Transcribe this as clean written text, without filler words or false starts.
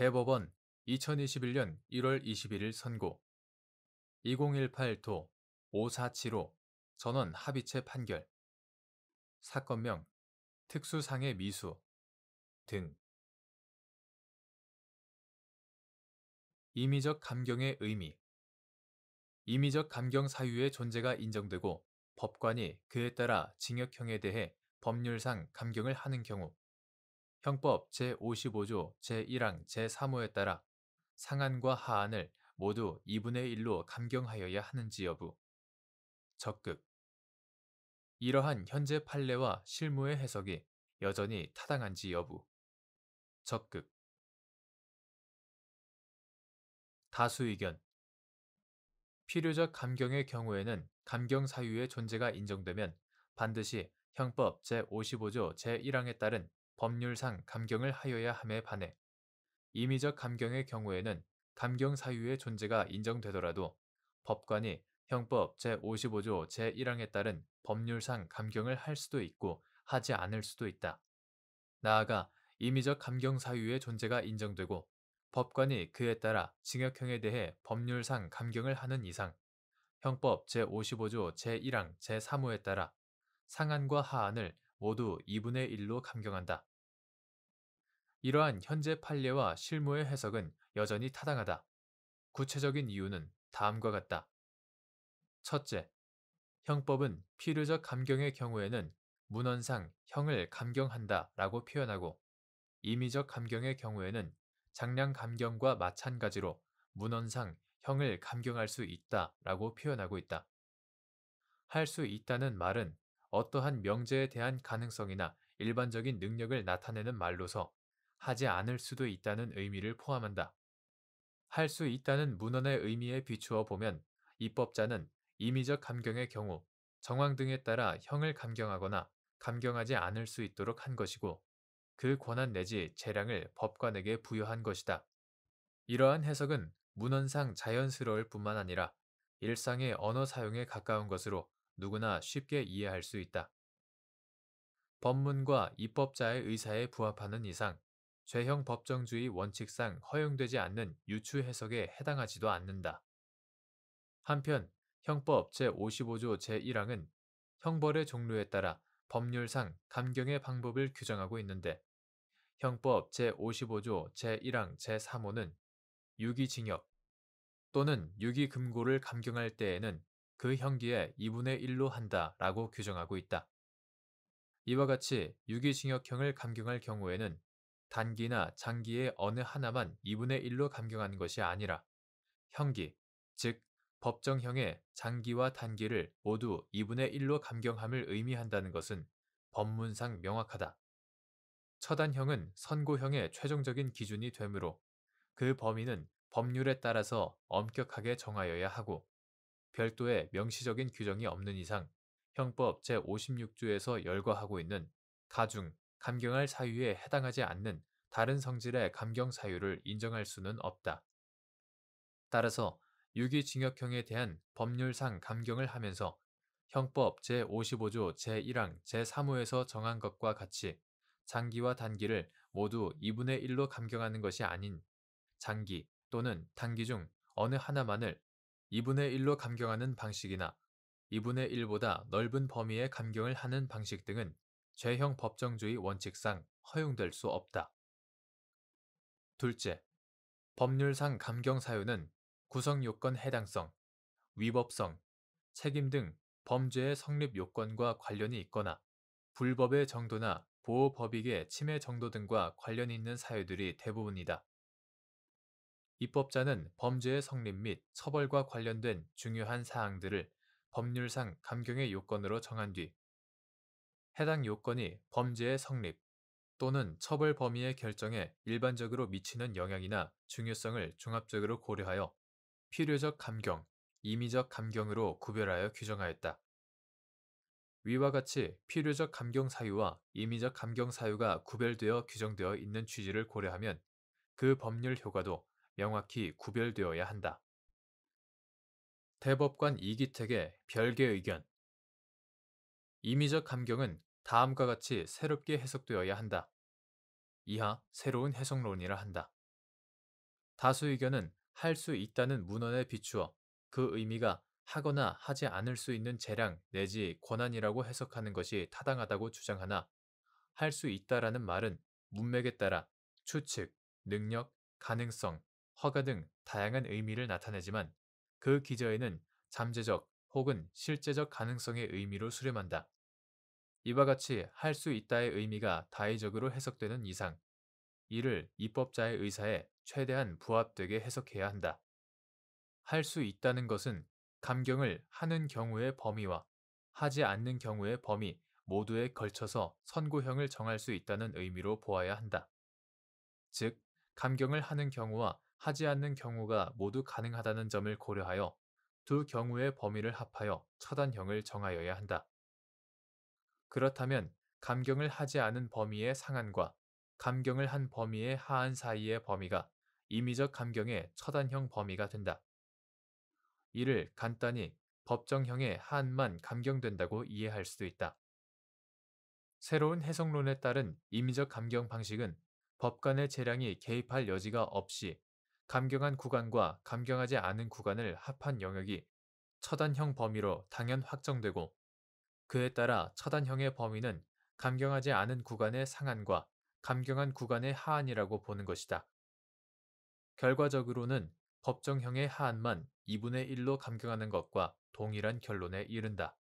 대법원 2021년 1월 21일 선고 2018도 5475 전원 합의체 판결 사건명 특수상해 미수 등 임의적 감경의 의미 임의적 감경 사유의 존재가 인정되고 법관이 그에 따라 징역형에 대해 법률상 감경을 하는 경우 형법 제55조 제1항 제3호에 따라 상한과 하한을 모두 2분의 1로 감경하여야 하는지 여부 적극 이러한 현재 판례와 실무의 해석이 여전히 타당한지 여부 적극 다수 의견 필요적 감경의 경우에는 감경 사유의 존재가 인정되면 반드시 형법 제55조 제1항에 따른 법률상 감경을 하여야 함에 반해 임의적 감경의 경우에는 감경 사유의 존재가 인정되더라도 법관이 형법 제55조 제1항에 따른 법률상 감경을 할 수도 있고 하지 않을 수도 있다. 나아가 임의적 감경 사유의 존재가 인정되고 법관이 그에 따라 징역형에 대해 법률상 감경을 하는 이상 형법 제55조 제1항 제3호에 따라 상한과 하한을 모두 2분의 1로 감경한다. 이러한 현재 판례와 실무의 해석은 여전히 타당하다. 구체적인 이유는 다음과 같다. 첫째, 형법은 필요적 감경의 경우에는 문헌상 형을 감경한다 라고 표현하고 임의적 감경의 경우에는 장량 감경과 마찬가지로 문헌상 형을 감경할 수 있다 라고 표현하고 있다. 할 수 있다는 말은 어떠한 명제에 대한 가능성이나 일반적인 능력을 나타내는 말로서 하지 않을 수도 있다는 의미를 포함한다. 할 수 있다는 문헌의 의미에 비추어 보면 입법자는 임의적 감경의 경우 정황 등에 따라 형을 감경하거나 감경하지 않을 수 있도록 한 것이고 그 권한 내지 재량을 법관에게 부여한 것이다. 이러한 해석은 문헌상 자연스러울 뿐만 아니라 일상의 언어 사용에 가까운 것으로 누구나 쉽게 이해할 수 있다. 법문과 입법자의 의사에 부합하는 이상 죄형 법정주의 원칙상 허용되지 않는 유추 해석에 해당하지도 않는다. 한편 형법 제55조 제1항은 형벌의 종류에 따라 법률상 감경의 방법을 규정하고 있는데 형법 제55조 제1항 제3호는 유기징역 또는 유기금고를 감경할 때에는 그 형기의 2분의 1로 한다라고 규정하고 있다. 이와 같이 유기징역형을 감경할 경우에는 단기나 장기의 어느 하나만 2분의 1로 감경하는 것이 아니라 형기, 즉 법정형의 장기와 단기를 모두 2분의 1로 감경함을 의미한다는 것은 법문상 명확하다. 처단형은 선고형의 최종적인 기준이 되므로 그 범위는 법률에 따라서 엄격하게 정하여야 하고 별도의 명시적인 규정이 없는 이상 형법 제56조에서 열거하고 있는 가중, 감경할 사유에 해당하지 않는 다른 성질의 감경 사유를 인정할 수는 없다. 따라서 유기징역형에 대한 법률상 감경을 하면서 형법 제55조 제1항 제3호에서 정한 것과 같이 장기와 단기를 모두 2분의 1로 감경하는 것이 아닌 장기 또는 단기 중 어느 하나만을 2분의 1로 감경하는 방식이나 2분의 1보다 넓은 범위의 감경을 하는 방식 등은 죄형 법정주의 원칙상 허용될 수 없다. 둘째, 법률상 감경 사유는 구성요건 해당성, 위법성, 책임 등 범죄의 성립 요건과 관련이 있거나 불법의 정도나 보호법익의 침해 정도 등과 관련이 있는 사유들이 대부분이다. 입법자는 범죄의 성립 및 처벌과 관련된 중요한 사항들을 법률상 감경의 요건으로 정한 뒤 해당 요건이 범죄의 성립 또는 처벌 범위의 결정에 일반적으로 미치는 영향이나 중요성을 종합적으로 고려하여 필요적 감경, 임의적 감경으로 구별하여 규정하였다. 위와 같이 필요적 감경 사유와 임의적 감경 사유가 구별되어 규정되어 있는 취지를 고려하면 그 법률 효과도 명확히 구별되어야 한다. 대법관 이기택의 별개 의견 임의적 감경은 다음과 같이 새롭게 해석되어야 한다. 이하 새로운 해석론이라 한다. 다수 의견은 할 수 있다는 문헌에 비추어 그 의미가 하거나 하지 않을 수 있는 재량 내지 권한이라고 해석하는 것이 타당하다고 주장하나 할 수 있다라는 말은 문맥에 따라 추측, 능력, 가능성, 허가 등 다양한 의미를 나타내지만 그 기저에는 잠재적 혹은 실제적 가능성의 의미로 수렴한다. 이와 같이 할 수 있다의 의미가 다의적으로 해석되는 이상 이를 입법자의 의사에 최대한 부합되게 해석해야 한다. 할 수 있다는 것은 감경을 하는 경우의 범위와 하지 않는 경우의 범위 모두에 걸쳐서 선고형을 정할 수 있다는 의미로 보아야 한다. 즉, 감경을 하는 경우와 하지 않는 경우가 모두 가능하다는 점을 고려하여 두 경우의 범위를 합하여 처단형을 정하여야 한다. 그렇다면 감경을 하지 않은 범위의 상한과 감경을 한 범위의 하한 사이의 범위가 임의적 감경의 처단형 범위가 된다. 이를 간단히 법정형의 하한만 감경된다고 이해할 수도 있다. 새로운 해석론에 따른 임의적 감경 방식은 법관의 재량이 개입할 여지가 없이 감경한 구간과 감경하지 않은 구간을 합한 영역이 처단형 범위로 당연 확정되고 그에 따라 처단형의 범위는 감경하지 않은 구간의 상한과 감경한 구간의 하한이라고 보는 것이다. 결과적으로는 법정형의 하한만 2분의 1로 감경하는 것과 동일한 결론에 이른다.